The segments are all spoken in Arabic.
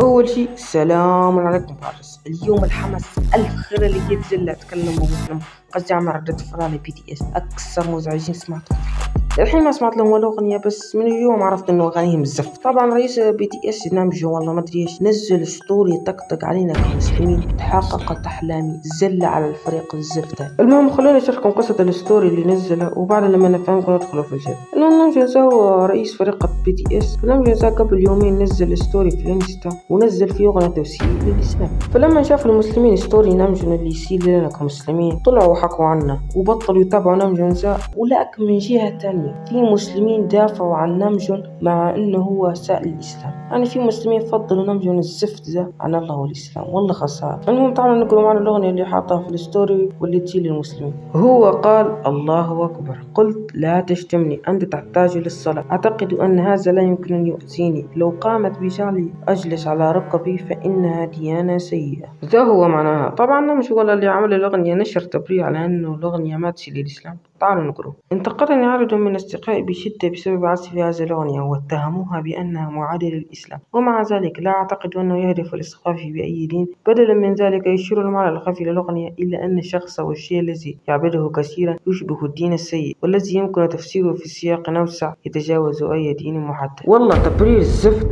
أول شيء السلام عليكم فارس. اليوم الحماس ألف خير اللي يتجلى تكلموا مسلم قصدي عن ردة فعل بي تي اس أكثر مزعجين سمعتهم. الحين ما سمعت لهم ولا أغنية، بس من اليوم عرفت إنه أغانيهم زفت. طبعا رئيس بي تي اس نامجو والله ما أدري إيش نزل ستوري طقطق علينا كمسلمين، تحققت أحلامي زلة على الفريق الزفت. المهم خلوني أشارككم قصة الستوري اللي نزله وبعد لما نفهمكم ندخلوا في الجد. نامجو هو رئيس فريق بي تي اس. نامجو قبل يومين نزل ستوري في الانستا ونزل فيه أغنية توسيع للإسلام، فلما شاف المسلمين ستوري نامجو اللي يصير لنا كمسلمين طلعوا وحكوا عنه وبطلوا يتابعوا نامجو. ولكن من جهة تانية في مسلمين دافعوا عن نامجون مع انه هو سائل الاسلام، يعني في مسلمين فضلوا نامجون الزفت ده عن الله والاسلام، والله خسارة. المهم تعالوا نقرأ معنا الاغنية اللي حاطها في الستوري واللي تجي للمسلمين. هو قال: الله اكبر، قلت لا تشتمني، انت تحتاج للصلاة، اعتقد ان هذا لا يمكن ان يؤذيني، لو قامت بجعلي اجلس على ركبي فانها ديانة سيئة. ذا هو معناها. طبعا نامجو ولا اللي عمل الاغنية نشر تبرير على انه الاغنية ما تشيل الاسلام. تعالوا نقرأ. انتقدني عدد من أصدقائي بشدة بسبب عزف هذه الأغنية واتهموها بأنها معادية للإسلام، ومع ذلك لا أعتقد أنه يهدف الإسقاط بأي دين. بدلا من ذلك يشير المعنى الخفي للأغنية إلى أن الشخص أو الشيء الذي يعبده كثيرا يشبه الدين السيء والذي يمكن تفسيره في سياق أوسع يتجاوز أي دين محدد. والله تبرير الزفت.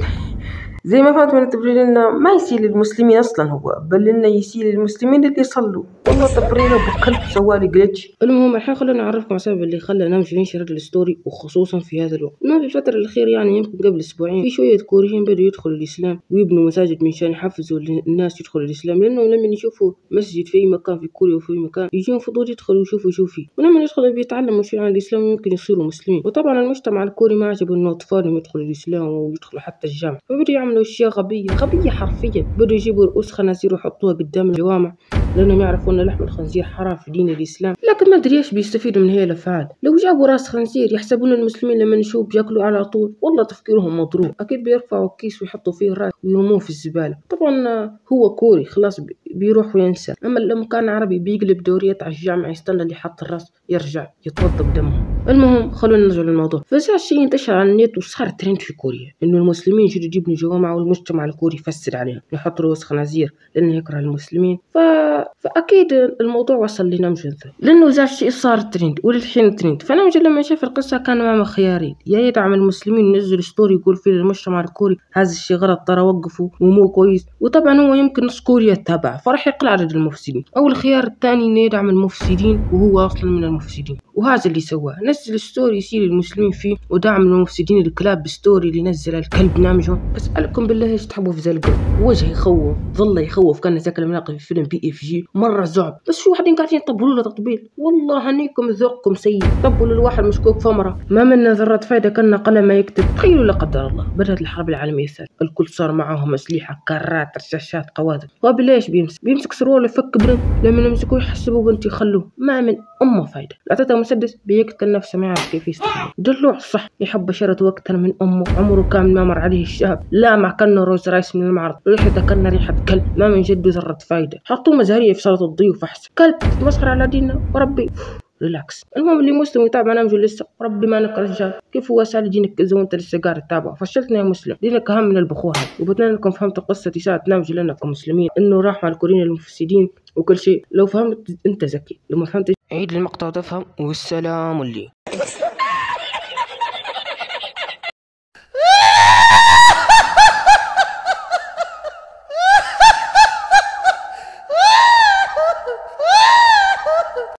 زي ما فهمت من التبرير انه ما يصير للمسلمين اصلا هو، بل انه يصير للمسلمين اللي يصلوا. والله تبريره بكلب سوالي جلتش. المهم الحين خلونا نعرفكم السبب اللي خلى نامجو ينشر الستوري وخصوصا في هذا الوقت. ما في الفترة الأخيرة يعني يمكن قبل أسبوعين في شوية كوريين بدوا يدخلوا الإسلام ويبنوا مساجد من شان يحفزوا الناس يدخلوا الإسلام، لأنه لما يشوفوا مسجد في أي مكان في كوريا وفي مكان يجون فضول يدخلوا يشوفوا شو فيه، ولما يدخلوا بيتعلموا شيء عن الإسلام ويمكن يصيروا مسلمين. وطبعا المجتمع الكوري ما عجبه إنه أطفالهم يدخلوا الإسلام ويدخلوا حتى الجامعة، فبدوا يعملوا أشياء غبية حرفيا. بدوا يجيبوا رؤوس خنازير ويحطوها قدام الجوامع لأنهم يعرفوا أن لحم الخنزير حرام في دين الإسلام، لكن ما أدري إيش بيستفيدوا من هي الأفعال. لو جابوا راس خنزير يحسبون المسلمين لما نشوف بياكلوا على طول. والله تفكيرهم مضروب. أكيد بيرفعوا كيس ويحطوا فيه الراس ويرموه في الزبالة. طبعا هو كوري خلاص بيروح وينسى، أما لما كان عربي بيقلب دوريات على الجامعة يستنى اللي حط الراس يرجع يتوضا بدمه. المهم خلونا نرجع للموضوع. فزع الشيء انتشر على النت وصار ترند في كوريا انه المسلمين يجوا يبنوا جوامع والمجتمع الكوري يفسر عليهم يحط رؤوس خنازير لانه يكره المسلمين. فاكيد الموضوع وصل لنامجو لانه ذا الشيء صار ترند وللحين ترند. فنامجو لما شاف القصه كان امامه خيارين: يا يدعم المسلمين ينزل ستوري يقول فيه للمجتمع الكوري هذا الشيء غلط ترى وقفوا ومو كويس، وطبعا هو يمكن نص كوريا تتابعه فراح يقل عدد المفسدين، او الخيار الثاني انه يدعم المفسدين وهو اصلا من المفسدين، وهذا اللي سواه. نزل ستوري يصير المسلمين فيه ودعم المفسدين الكلاب بستوري اللي نزل الكلب نامجو. اسالكم بالله ايش تحبوا في ذا القلب؟ وجه يخوف، ظل يخوف، كان ذاك المناقب في فيلم بي اف جي مره زعب. بس شو واحدين قاعدين يطبلوا له تطبيل. والله هنيكم ذوقكم سيء. طبلوا للواحد مشكوك فمره ما منا ذره فايده كنا قلم ما يكتب. تخيلوا لا قدر الله بدات الحرب العالميه الثالثه، الكل صار معاهم اسلحه، كرات، رشاشات، قوادم. وبليش بيمسك سروال يفك برن، لما يمسكوه يحسبوا بنت يخلوه ما من امه فايده. اعطيته مسدس بيقتل نفسه ما يعرف كيف يستخدمه. دلوع الصح يحب بشرته واكثر من امه. عمره كامل ما مر عليه الشهب، لا مع كنه روز رايس من المعرض، ريحته كان ريحه كلب ما من جده ذره فايده. حطوه مزهريه في سلطه الضيوف احسن. كلب تتمسخر على ديننا وربي ريلاكس. المهم اللي مسلم يتابع نامجو لسه ربي ما نك رجال، كيف هو سال دينك كذا وانت لسه قاعد تتابعه؟ فشلتنا يا مسلم، دينك اهم من البخور هذا. وبتمنى انكم فهمتوا قصه اساءة نامجو لنا كمسلمين انه راح مع الكوريين المفسدين وكل شيء. لو فهمت انت ذكي، لو ما فهمتش عيد المقطع وتفهم. والسلام لي.